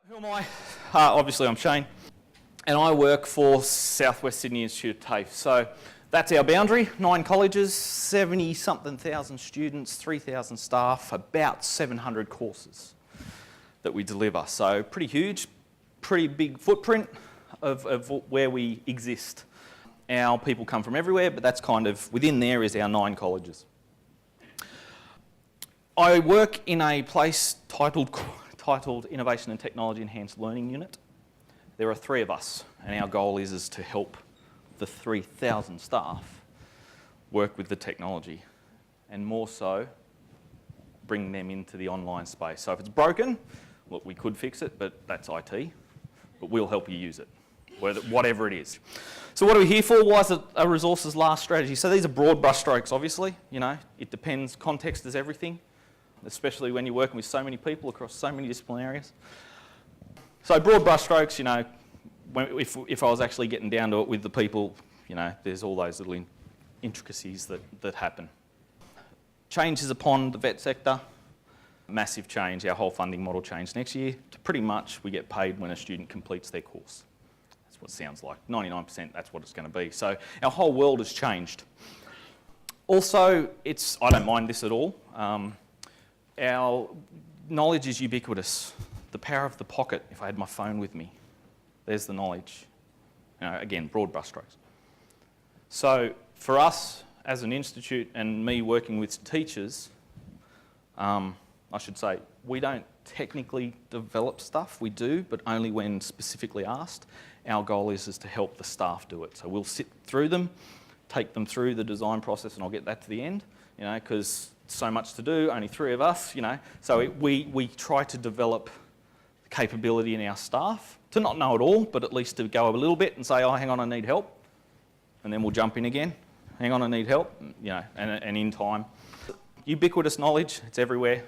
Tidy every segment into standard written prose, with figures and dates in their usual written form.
Who am I? Obviously I'm Shane, and I work for Southwest Sydney Institute of TAFE. So that's our boundary, 9 colleges, 70-something thousand students, 3,000 staff, about 700 courses that we deliver. So pretty huge, pretty big footprint of where we exist. Our people come from everywhere, but that's kind of, within there is our 9 colleges. I work in a place titled Innovation and Technology Enhanced Learning Unit. There are 3 of us, and our goal is to help the 3,000 staff work with the technology, and more so, bring them into the online space. So if it's broken, look, we could fix it, but that's IT, but we'll help you use it, whatever it is. So what are we here for? Why is it a resources last strategy? So these are broad brushstrokes, obviously. You know, it depends. Context is everything, especially when you're working with so many people across so many discipline areas. So broad brushstrokes, you know, if I was actually getting down to it with the people, you know, there's all those little intricacies that happen. Changes upon the vet sector, massive change. Our whole funding model changed next year to pretty much we get paid when a student completes their course. That's what it sounds like. 99%, that's what it's going to be. So our whole world has changed. Also, I don't mind this at all. Our knowledge is ubiquitous. The power of the pocket, if I had my phone with me, there's the knowledge. You know, again, broad brushstrokes. So for us as an institute and me working with teachers, I should say, we don't technically develop stuff. We do, but only when specifically asked. Our goal is to help the staff do it. So we'll sit through them, take them through the design process, and I'll get that to the end, you know, because so much to do, only 3 of us, you know. So we try to develop capability in our staff to not know it all, but at least to go a little bit and say, oh, hang on, I need help. And then we'll jump in again. Hang on, I need help, you know, and in time. Ubiquitous knowledge, it's everywhere.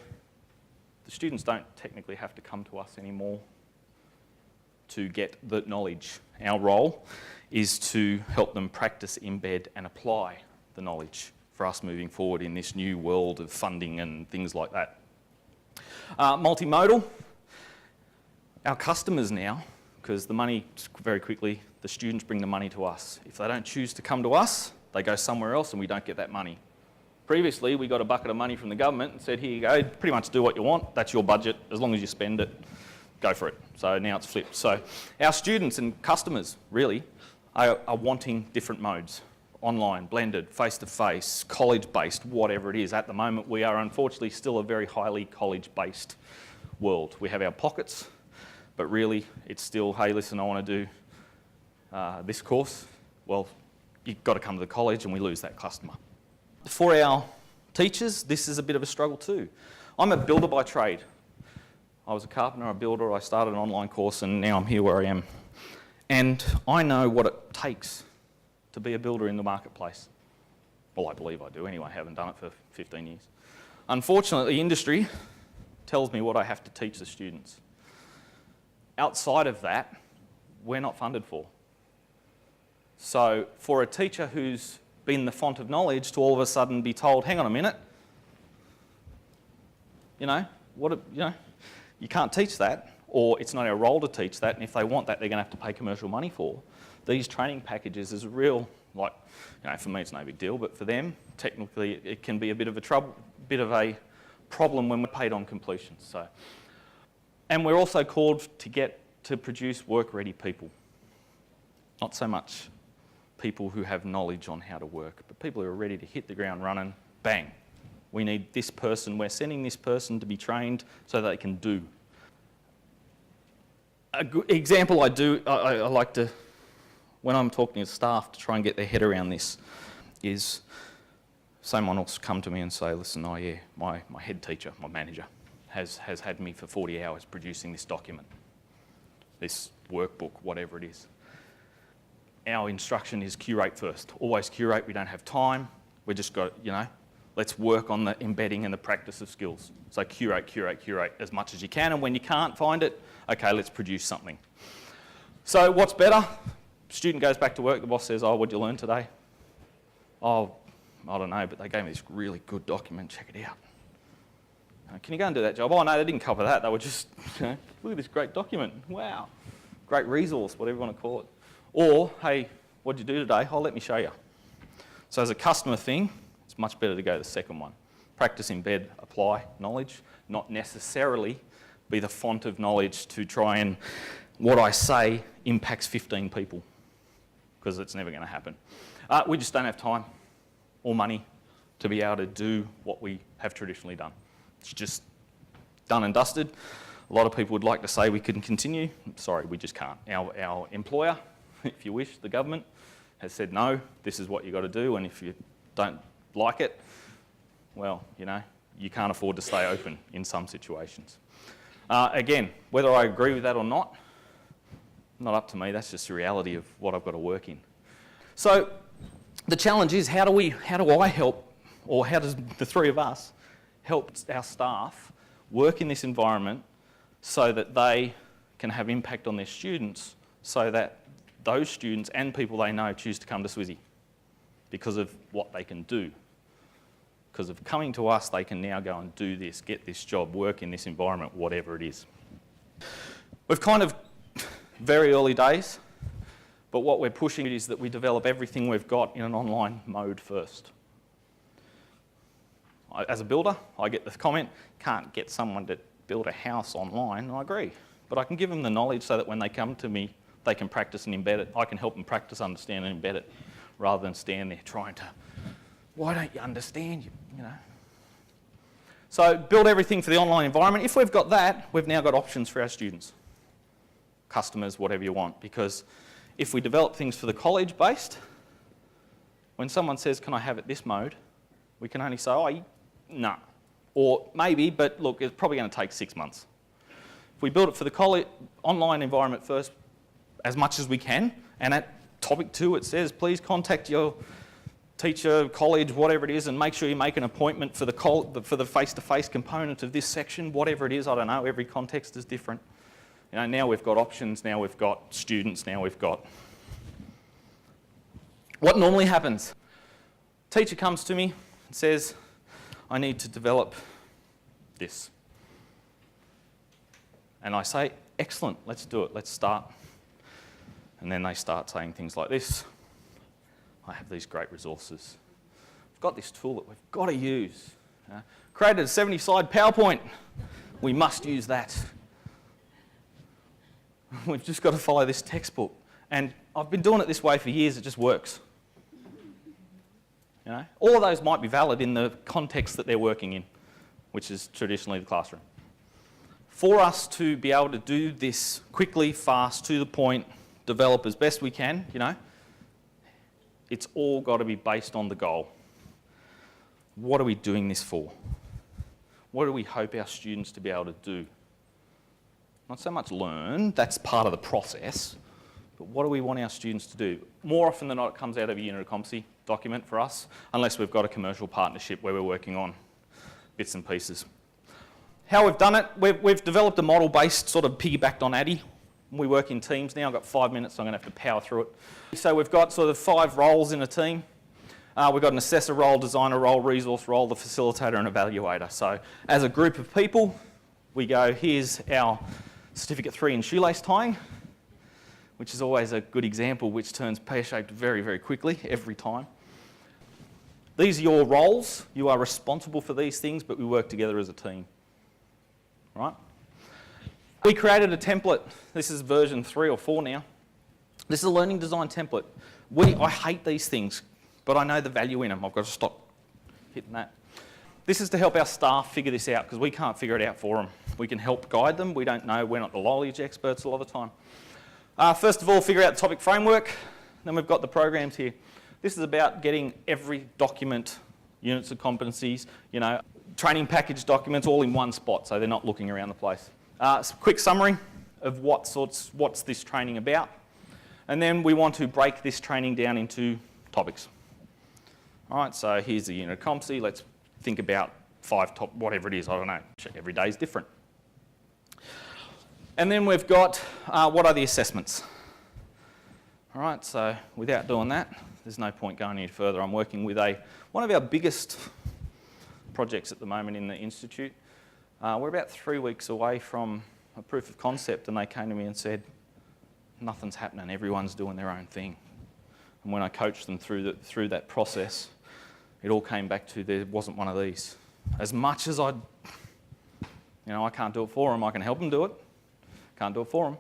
The students don't technically have to come to us anymore to get the knowledge. Our role is to help them practice, embed and apply the knowledge for us moving forward in this new world of funding and things like that. Multimodal. Our customers now, because the money, very quickly, the students bring the money to us. If they don't choose to come to us, they go somewhere else and we don't get that money. Previously, we got a bucket of money from the government and said, here you go, pretty much do what you want, that's your budget, as long as you spend it, go for it. So now it's flipped. So our students and customers, really, are wanting different modes. Online, blended, face-to-face, college-based, whatever it is. At the moment, we are unfortunately still a very highly college-based world. We have our pockets, but really it's still, hey, listen, I want to do this course. Well, you've got to come to the college and we lose that customer. For our teachers, this is a bit of a struggle too. I'm a builder by trade. I was a carpenter, a builder, I started an online course and now I'm here where I am. And I know what it takes to be a builder in the marketplace. Well, I believe I do anyway, I haven't done it for 15 years. Unfortunately, industry tells me what I have to teach the students. Outside of that, we're not funded for. So for a teacher who's been the font of knowledge to all of a sudden be told, hang on a minute, you know, you can't teach that, or it's not our role to teach that, and if they want that, they're going to have to pay commercial money for. These training packages is a real, like, you know, for me it's no big deal, but for them, technically it can be a bit of a problem when we're paid on completion. So, and we're also called to produce work-ready people. Not so much people who have knowledge on how to work, but people who are ready to hit the ground running, bang. We need this person, we're sending this person to be trained so that they can do. A good example I like to, when I'm talking to staff to try and get their head around this, is someone will come to me and say, listen, oh yeah, my head teacher, my manager, has had me for 40 hours producing this document, this workbook, whatever it is. Our instruction is curate first. Always curate, we don't have time. We just got, you know, let's work on the embedding and the practice of skills. So curate, curate, curate as much as you can, and when you can't find it, okay, let's produce something. So what's better? Student goes back to work, the boss says, oh, what'd you learn today? Oh, I don't know, but they gave me this really good document, check it out. Can you go and do that job? Oh no, they didn't cover that. They were just, look at this great document. Wow. Great resource, whatever you want to call it. Or, hey, what did you do today? Oh, let me show you. So as a customer thing, it's much better to go the second one. Practice, embed, apply knowledge, not necessarily be the font of knowledge to try and, what I say impacts 15 people, because it's never going to happen. We just don't have time or money to be able to do what we have traditionally done. It's just done and dusted. A lot of people would like to say we can continue. Sorry, we just can't. Our employer, if you wish, the government, has said no, this is what you've got to do, and if you don't like it, well, you can't afford to stay open in some situations. Again, whether I agree with that or not up to me, that's just the reality of what I've got to work in. So the challenge is, how do I help, or how does the three of us help our staff work in this environment so that they can have impact on their students, so that those students and people they know choose to come to SWSi because of what they can do. Because of coming to us, they can now go and do this, get this job, work in this environment, whatever it is. We've kind of very early days, but what we're pushing is that we develop everything we've got in an online mode first. As a builder, I get the comment, can't get someone to build a house online, and I agree. But I can give them the knowledge so that when they come to me, they can practice and embed it. I can help them practice, understand and embed it, rather than stand there trying to, why don't you understand, So build everything for the online environment. If we've got that, we've now got options for our students, customers, whatever you want. Because if we develop things for the college-based, when someone says, can I have it this mode, we can only say, oh, no. Or maybe, but look, it's probably going to take 6 months. If we build it for the college online environment first, as much as we can, and at topic 2 it says, please contact your teacher, college, whatever it is, and make sure you make an appointment for the face-to-face component of this section, whatever it is, I don't know, every context is different. Now we've got options, now we've got students, now we've got... What normally happens? Teacher comes to me and says, I need to develop this. And I say, excellent, let's do it, let's start. And then they start saying things like this. I have these great resources. I've got this tool that we've got to use. Created a 70-slide PowerPoint. We must use that. We've just got to follow this textbook. And I've been doing it this way for years, it just works. All of those might be valid in the context that they're working in, which is traditionally the classroom. For us to be able to do this quickly, fast, to the point, develop as best we can, it's all got to be based on the goal. What are we doing this for? What do we hope our students to be able to do? Not so much learn, that's part of the process, but what do we want our students to do? More often than not, it comes out of a unit of competency document for us, unless we've got a commercial partnership where we're working on bits and pieces. How we've done it, we've developed a model based, sort of piggybacked on ADDI. We work in teams now. I've got 5 minutes, so I'm going to have to power through it. So we've got sort of 5 roles in a team. We've got an assessor role, designer role, resource role, the facilitator and evaluator. So as a group of people, we go, here's our certificate 3 in shoelace tying, which is always a good example, which turns pear-shaped very, very quickly, every time. These are your roles. You are responsible for these things, but we work together as a team. Right? We created a template. This is version 3 or 4 now. This is a learning design template. I hate these things, but I know the value in them. I've got to stop hitting that. This is to help our staff figure this out, because we can't figure it out for them. We can help guide them. We don't know. We're not the knowledge experts a lot of the time. First of all, figure out the topic framework. Then we've got the programs here. This is about getting every document, units of competencies, training package documents all in one spot, so they're not looking around the place. Quick summary of what's this training about. And then we want to break this training down into topics. All right, so here's the unit of competency. Let's think about 5 top, whatever it is, I don't know. Every day is different. And then we've got, what are the assessments? All right, so without doing that, there's no point going any further. I'm working with one of our biggest projects at the moment in the institute. We're about 3 weeks away from a proof of concept, and they came to me and said, nothing's happening, everyone's doing their own thing. And when I coached them through that process, it all came back to there wasn't one of these. As much as I can't do it for them, I can help them do it. Can't do it for them.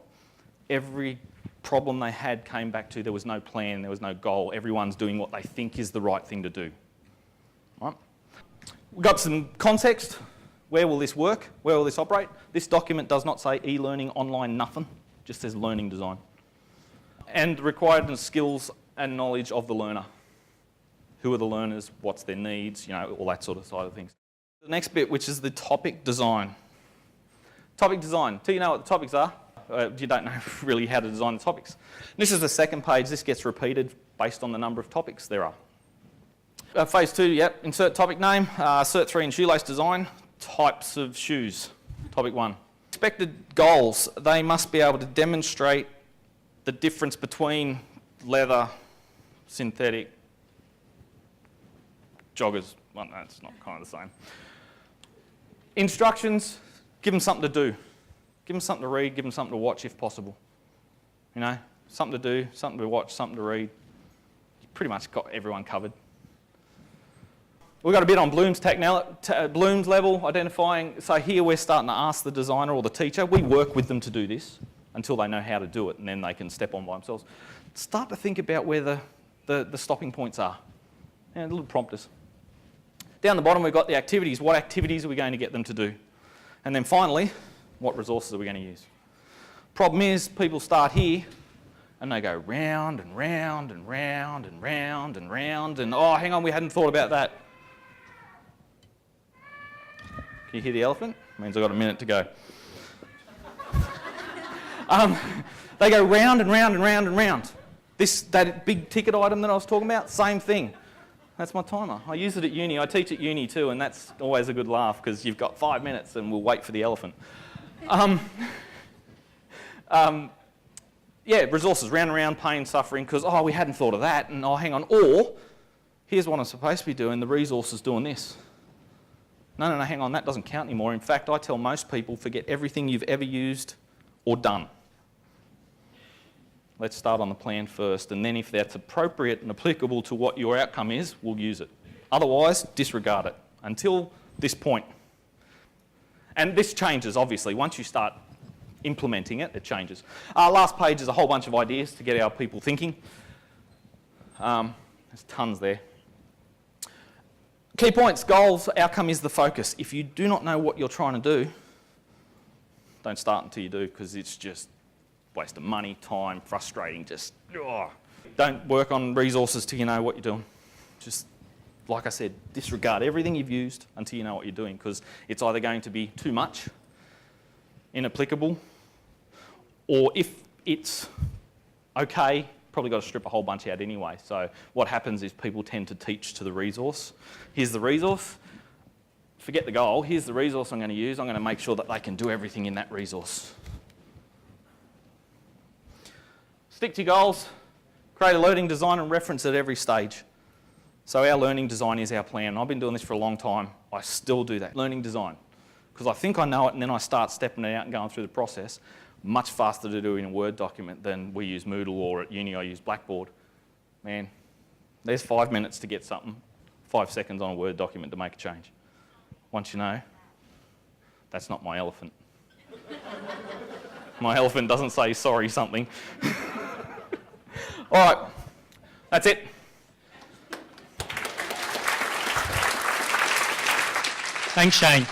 Every problem they had came back to there was no plan, there was no goal. Everyone's doing what they think is the right thing to do. Right? We've got some context. Where will this work? Where will this operate? This document does not say e-learning, online, nothing. It just says learning design. And required skills and knowledge of the learner. Who are the learners? What's their needs? All that sort of side of things. The next bit, which is the topic design. Topic design. Do you know what the topics are? You don't know really how to design the topics. This is the second page. This gets repeated based on the number of topics there are. Phase 2, yep. Insert topic name. Cert 3 in shoelace design. Types of shoes. Topic 1. Expected goals. They must be able to demonstrate the difference between leather, synthetic, joggers. Well, no, it's not kind of the same. Instructions. Give them something to do. Give them something to read, give them something to watch if possible. Something to do, something to watch, something to read. You've pretty much got everyone covered. We've got a bit on Bloom's level, identifying. So here we're starting to ask the designer or the teacher. We work with them to do this until they know how to do it, and then they can step on by themselves. Start to think about where the stopping points are. Little prompters. Down the bottom we've got the activities. What activities are we going to get them to do? And then finally, what resources are we going to use? Problem is, people start here and they go round and round and round and round and round and, oh, hang on, we hadn't thought about that. Can you hear the elephant? Means I've got a minute to go. They go round and round and round and round. That big ticket item that I was talking about, same thing. That's my timer. I use it at uni. I teach at uni too, and that's always a good laugh because you've got 5 minutes and we'll wait for the elephant. Resources, round and round, pain, suffering, because, oh, we hadn't thought of that, and, oh, hang on. Or, here's what I'm supposed to be doing, the resource is doing this. No, hang on, that doesn't count anymore. In fact, I tell most people, forget everything you've ever used or done. Let's start on the plan first, and then if that's appropriate and applicable to what your outcome is, we'll use it. Otherwise, disregard it until this point. And this changes, obviously. Once you start implementing it, it changes. Last page is a whole bunch of ideas to get our people thinking. There's tons there. Key points, goals, outcome is the focus. If you do not know what you're trying to do, don't start until you do, because it's just waste of money, time, frustrating, just, oh. Don't work on resources till you know what you're doing. Just, like I said, disregard everything you've used until you know what you're doing, because it's either going to be too much, inapplicable, or if it's okay, probably got to strip a whole bunch out anyway. So what happens is people tend to teach to the resource. Here's the resource. Forget the goal. Here's the resource I'm going to use. I'm going to make sure that they can do everything in that resource. Stick to your goals, create a learning design and reference at every stage. So our learning design is our plan. I've been doing this for a long time. I still do that. Learning design. Because I think I know it and then I start stepping it out and going through the process. Much faster to do in a Word document than we use Moodle, or at uni I use Blackboard. Man, there's 5 minutes to get something, 5 seconds on a Word document to make a change. Once you know, that's not my elephant. My elephant doesn't say sorry something. All right, that's it. Thanks, Shane.